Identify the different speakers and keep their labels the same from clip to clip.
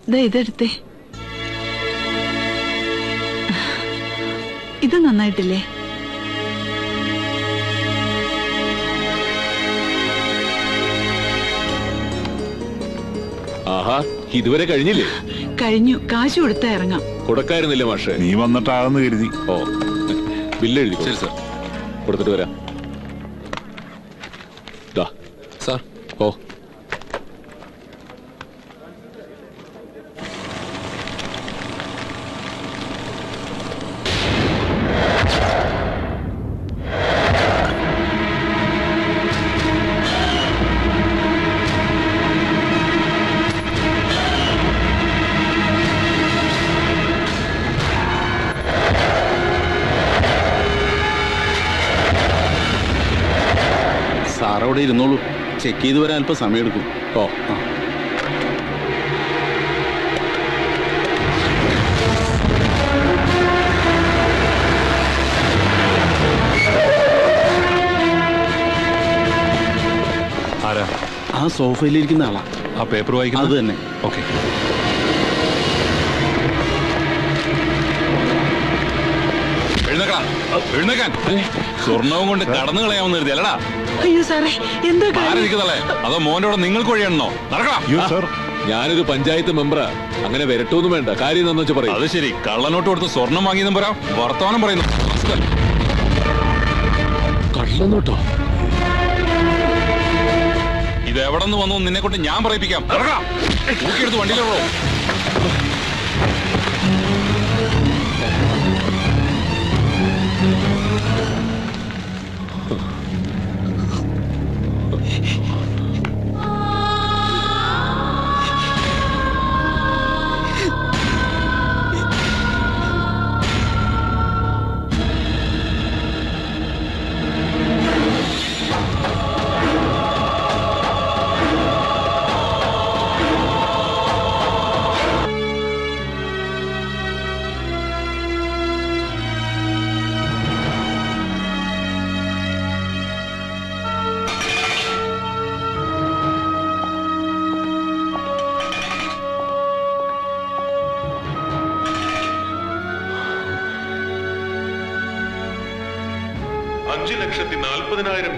Speaker 1: ഇതെടുത്തേ. ഇത് നന്നായിട്ടില്ലേ?
Speaker 2: ആഹാ, ഇതുവരെ കഴിഞ്ഞില്ലേ?
Speaker 1: കഴിഞ്ഞു. കാശ് കൊടുത്താ ഇറങ്ങാം.
Speaker 2: കൊടുക്കായിരുന്നില്ല മാഷേ.
Speaker 3: നീ വന്നിട്ടാണെന്ന് കരുതി.
Speaker 2: ഓ, ബില്ല് എഴുതി.
Speaker 4: ശരി സാർ.
Speaker 2: കൊടുത്തിട്ട് വരാം.
Speaker 4: സാർ.
Speaker 2: ഓ,
Speaker 4: സാറവിടെ ഇരുന്നോളൂ. ചെക്ക് ചെയ്ത് വരാൻ അല്പം സമയമെടുക്കും.
Speaker 2: ഓ,
Speaker 4: ആരാ? ആ സോഫയിലിരിക്കുന്ന ആളാ.
Speaker 2: ആ പേപ്പർ വായിക്കുന്നത്?
Speaker 4: അത് തന്നെ.
Speaker 2: ഓക്കെ.
Speaker 4: എഴുന്നേക്കാൻ. സ്വർണവും കൊണ്ട് കടന്നു കളയാമെന്ന് കരുതി അല്ലടാ?
Speaker 1: അയ്യോ സാറേ, എന്താ
Speaker 4: ആരിക്കുന്നല്ലേ? അതോ മോന്റെ കൂടെ നിങ്ങൾക്ക് വഴിയാണോ? നടക്കണം.
Speaker 2: ഞാനൊരു പഞ്ചായത്ത് മെമ്പറാ. അങ്ങനെ വരട്ടൊന്നും വേണ്ട. കാര്യം എന്താന്ന് വെച്ചാൽ പറയും.
Speaker 4: അത് ശരി. കള്ളനോട്ട് കൊടുത്ത് സ്വർണം വാങ്ങിയെന്നും പറയാം. വർത്തമാനം പറയുന്നു.
Speaker 2: കള്ളനോട്ടോ?
Speaker 4: ഇത് എവിടെ നിന്ന് വന്നു നിന്നെ കൊണ്ട് ഞാൻ പറയിപ്പിക്കാം. തൂക്കിയെടുത്ത് വണ്ടിയിലുള്ളൂ.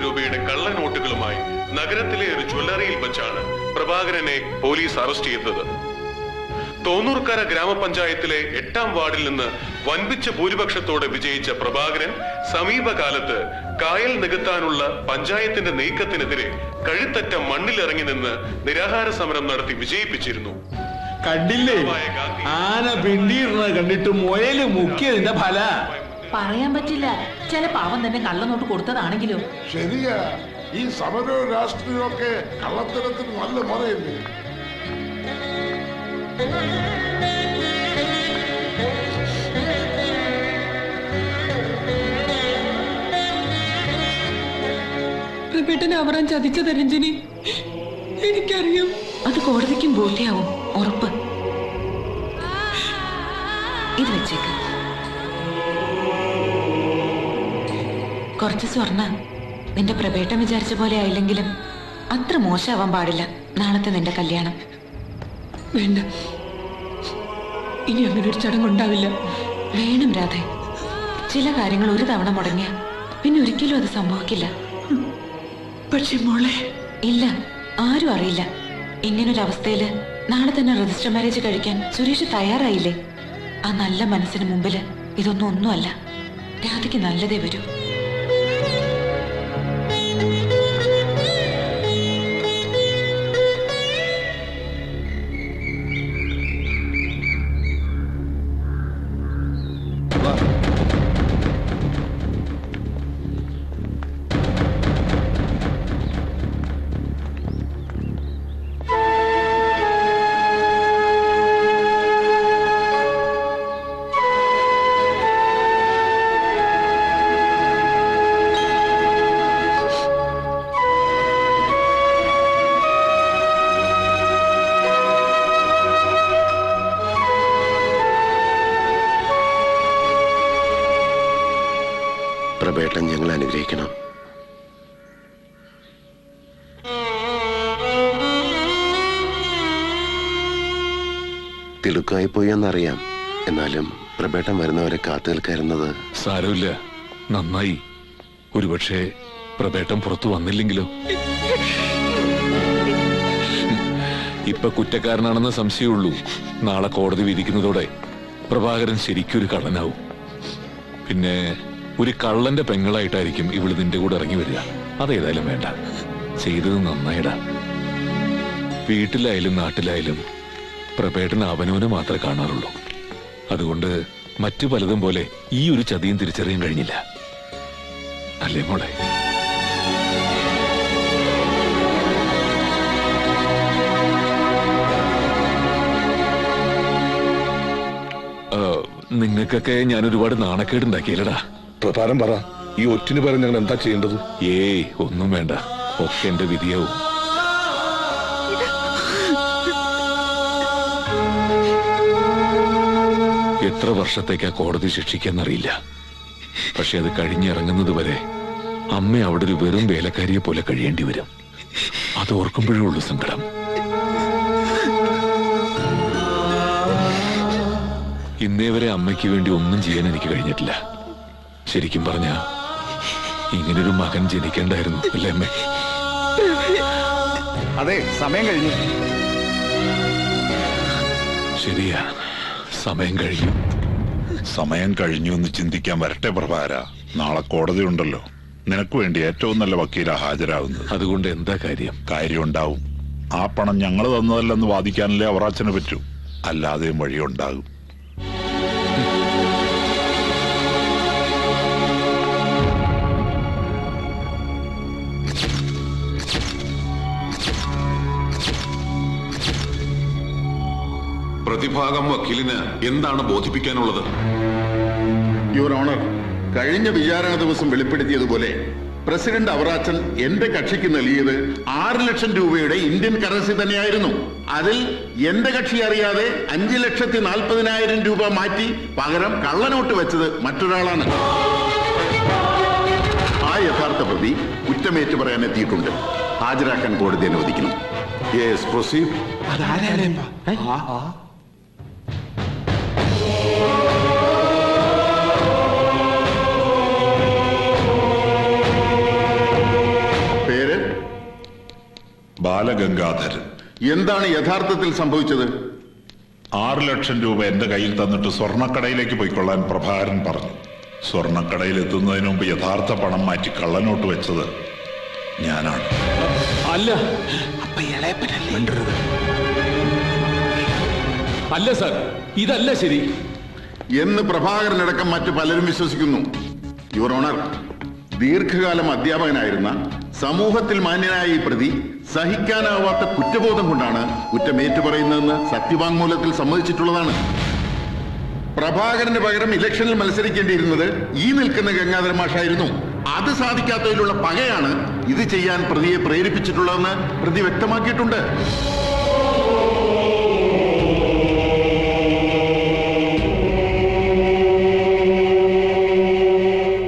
Speaker 5: രൂപയുടെ കള്ളനോട്ടുകളുമായി നഗരത്തിലെ ഒരു ജ്വല്ലറിയിൽ വെച്ചാണ് പ്രഭാകരനെ പോലീസ് അറസ്റ്റ് ചെയ്തത്. തോന്നൂർക്കര ഗ്രാമപഞ്ചായത്തിലെ 8ാം വാർഡിൽ നിന്ന് വൻപിച്ച ഭൂരിപക്ഷത്തോടെ വിജയിച്ച പ്രഭാകരൻ സമീപകാലത്ത് കായൽ നികത്താനുള്ള പഞ്ചായത്തിന്റെ നീക്കത്തിനെതിരെ കഴുത്തറ്റ മണ്ണിലിറങ്ങി നിന്ന് നിരാഹാര സമരം നടത്തി വിജയിപ്പിച്ചിരുന്നു.
Speaker 6: കണ്ടില്ലേ, ആന പിണ്ടിയിരുന്നത് കണ്ടിട്ട് മുയല് മുക്കിയതിന്റെ ഫല.
Speaker 7: പറയാൻ പറ്റില്ല. ചില പാവം തന്നെ കള്ളനോട്ട് കൊടുത്തതാണെങ്കിലും.
Speaker 8: ശരിയാ, ഈ സമരവും രാഷ്ട്രീയമൊക്കെ കള്ളത്തരത്തിന് നല്ല മുറയില്ലേ?
Speaker 9: പ്രഭേട്ടനെ അവരാൻ ചതിച്ചത് രഞ്ജിനി, എനിക്കറിയാം.
Speaker 7: അത് കോടതിക്കും ബോധ്യാവും, ഉറപ്പ്. ഇത് വെച്ചേക്ക്. കുറച്ച് സ്വർണ്ണ. നിന്റെ പ്രഭേട്ടം വിചാരിച്ച പോലെ ആയില്ലെങ്കിലും അത്ര മോശമാവാൻ പാടില്ല നാളത്തെ നിന്റെ കല്യാണം.
Speaker 9: വേണ്ട, ഇനി അങ്ങനെ ഒരു ചടങ്ങുണ്ടാവില്ല.
Speaker 7: വേണം രാധേ. ചില കാര്യങ്ങൾ ഒരു തവണ മുടങ്ങിയ പിന്നെ ഒരിക്കലും അത് സംഭവിക്കില്ല.
Speaker 9: പക്ഷെ മോളെ,
Speaker 7: ഇല്ല, ആരും അറിയില്ല. ഇങ്ങനൊരവസ്ഥയില് നാളെ തന്നെ രജിസ്റ്റർ മാരേജ് കഴിക്കാൻ സുരേഷ് തയ്യാറായില്ലേ? ആ നല്ല മനസ്സിന് മുമ്പില് ഇതൊന്നും ഒന്നുമല്ല. രാധയ്ക്ക് നല്ലതേ വരൂ.
Speaker 10: പ്രഭേട്ടൻ ഞങ്ങൾ അനുഗ്രഹിക്കണം. തിടുക്കമായി പോയി എന്നറിയാം. എന്നാലും പ്രബേട്ടൻ വരുന്നവരെ കാത്തു നിൽക്കായിരുന്നത്.
Speaker 2: സാരമില്ല, നന്നായി. ഒരുപക്ഷെ പ്രബേട്ടൻ പുറത്തു വന്നില്ലെങ്കിലോ? ഇപ്പൊ കുറ്റക്കാരനാണെന്ന് സംശയമുള്ളൂ. നാളെ കോടതി വിധിക്കുന്നതോടെ പ്രഭാകരൻ ശരിക്കൊരു കള്ളനാവും. പിന്നെ ഒരു കള്ളന്റെ പെങ്ങളായിട്ടായിരിക്കും ഇവള് നിന്റെ കൂടെ ഇറങ്ങി വരിക. അതേതായാലും വേണ്ട, ചെയ്തത് നന്നായിടാ. വീട്ടിലായാലും നാട്ടിലായാലും പ്രബേട്ടൻ അവനവനെ മാത്രമേ കാണാറുള്ളൂ. അതുകൊണ്ട് മറ്റു പലതും പോലെ ഈ ഒരു ചതിയും തിരിച്ചറിയാൻ കഴിഞ്ഞില്ല, അല്ലേ മോളെ? നിങ്ങൾക്കൊക്കെ ഞാൻ ഒരുപാട് നാണക്കേടുണ്ടാക്കിയല്ലടാ.
Speaker 8: പ്രഭാരം പറ, ഈ ഒറ്റിന് പകരം ഞങ്ങൾ എന്താ ചെയ്യേണ്ടത്?
Speaker 2: ഏയ് ഒന്നും വേണ്ട, ഒക്കെ എന്റെ വിധിയാവും. എത്ര വർഷത്തേക്കാ കോടതി ശിക്ഷിക്കാന്നറിയില്ല. പക്ഷെ അത് കഴിഞ്ഞിറങ്ങുന്നത് വരെ അമ്മ അവിടെ ഒരു വെറും വേലക്കാരിയെ പോലെ കഴിയേണ്ടി വരും. അത് ഓർക്കുമ്പോഴേ ഉള്ളൂ സങ്കടം. ഇന്നേ വരെ അമ്മയ്ക്ക് വേണ്ടി ഒന്നും ചെയ്യാൻ എനിക്ക് കഴിഞ്ഞിട്ടില്ല. ശരിക്കും പറഞ്ഞ ഇങ്ങനൊരു മകൻ ജനിക്കേണ്ടായിരുന്നു, അല്ലേ അമ്മേ?
Speaker 3: അതെ, സമയം കഴിഞ്ഞു.
Speaker 2: ശരിയാ, സമയം കഴിഞ്ഞു.
Speaker 4: സമയം കഴിഞ്ഞു എന്ന് ചിന്തിക്കാൻ വരട്ടെ പ്രഭാര. നാളെ കോടതി ഉണ്ടല്ലോ. നിനക്ക് വേണ്ടി ഏറ്റവും നല്ല വക്കീലാ ഹാജരാകുന്നത്.
Speaker 2: അതുകൊണ്ട് എന്താ കാര്യം?
Speaker 4: കാര്യം ഉണ്ടാവും. ആ പണം ഞങ്ങൾ തന്നതല്ലെന്ന് വാദിക്കാനല്ലേ അവറാച്ചന് പറ്റൂ. അല്ലാതെയും വഴിയുണ്ടാകും.
Speaker 5: പ്രതിഭാഗം വക്കീലിന് എന്താണ് ബോധിപ്പിക്കാനുള്ളത്?
Speaker 3: യുവർ ഓണർ, കഴിഞ്ഞ വിചാരണ ദിവസം വെളിപ്പെടുത്തിയതുപോലെ പ്രസിഡന്റ് അവറാച്ചൻ എന്റെ കക്ഷിക്ക് നൽകിയത് 6 ലക്ഷം രൂപയുടെ ഇന്ത്യൻ കറൻസി തന്നെയായിരുന്നു. അതിൽ എന്റെ കക്ഷി അറിയാതെ 5,40,000 രൂപ മാറ്റി പകരം കള്ളനോട്ട് വെച്ചത് മറ്റൊരാളാണ്. ആ യഥാർത്ഥ പ്രതി കുറ്റമേറ്റു പറയാൻ എത്തിയിട്ടുണ്ട്. ഹാജരാക്കാൻ കോടതി അനുവദിക്കണം. Yes, proceed. പേര്?
Speaker 4: ബാലഗംഗാധരൻ.
Speaker 3: എന്താണ് യഥാർത്ഥത്തിൽ സംഭവിച്ചത്?
Speaker 4: 6 ലക്ഷം രൂപ എന്റെ കയ്യിൽ തന്നിട്ട് സ്വർണ്ണക്കടയിലേക്ക് പോയിക്കൊള്ളാൻ പ്രഭാകരൻ പറഞ്ഞു. സ്വർണ്ണക്കടയിൽ എത്തുന്നതിന് മുമ്പ് യഥാർത്ഥ പണം മാറ്റി കള്ളനോട്ട് വെച്ചത് ഞാനാണ്.
Speaker 2: അല്ല, അല്ല സാർ, ഇതല്ല ശരി
Speaker 3: എന്ന് പ്രഭാകരനടക്കം മറ്റു പലരും വിശ്വസിക്കുന്നു. യുവർ ഓണർ, ദീർഘകാലം അധ്യാപകനായിരുന്ന സമൂഹത്തിൽ മാന്യനായ ഈ പ്രതി സഹിക്കാനാവാത്ത കുറ്റബോധം കൊണ്ടാണ് കുറ്റമേറ്റു പറയുന്നതെന്ന് സത്യവാങ്മൂലത്തിൽ സമ്മതിച്ചിട്ടുള്ളതാണ്. പ്രഭാകരന് പകരം ഇലക്ഷനിൽ മത്സരിക്കേണ്ടിയിരുന്നത് ഈ നിൽക്കുന്ന ഗംഗാധര മാഷായിരുന്നു. അത് സാധിക്കാത്തതിലുള്ള പകയാണ് ഇത് ചെയ്യാൻ പ്രതിയെ പ്രേരിപ്പിച്ചിട്ടുള്ളതെന്ന് പ്രതി വ്യക്തമാക്കിയിട്ടുണ്ട്.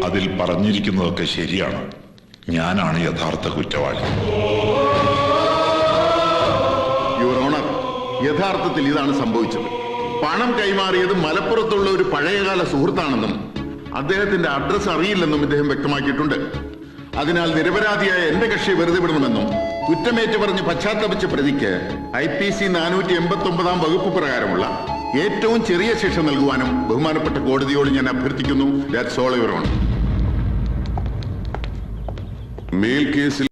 Speaker 4: അതിൽ പറഞ്ഞിരിക്കുന്നതൊക്കെ ശരിയാണ്. ഞാനാണ് യഥാർത്ഥ കുറ്റവാളി.
Speaker 3: യുവർ ഓണർ, യഥാർത്ഥത്തിൽ ഇതാണ് സംഭവിച്ചത്. പണം കൈമാറിയത് മലപ്പുറത്തുള്ള ഒരു പഴയകാല സുഹൃത്താണെന്നും അദ്ദേഹത്തിന്റെ അഡ്രസ് അറിയില്ലെന്നും ഇദ്ദേഹം വ്യക്തമാക്കിയിട്ടുണ്ട്. അതിനാൽ നിരപരാധിയായ എന്റെ കക്ഷിയെ വെറുതെ വിടണമെന്നും കുറ്റമേറ്റു പറഞ്ഞ് പശ്ചാത്തപിച്ച പ്രതിക്ക് IPC 489 വകുപ്പ് പ്രകാരമുള്ള ഏറ്റവും ചെറിയ ശിക്ഷ നൽകുവാനും ബഹുമാനപ്പെട്ട കോടതിയോട് ഞാൻ അഭ്യർത്ഥിക്കുന്നു. That's all your honour.
Speaker 5: മേൽ കേസിൽ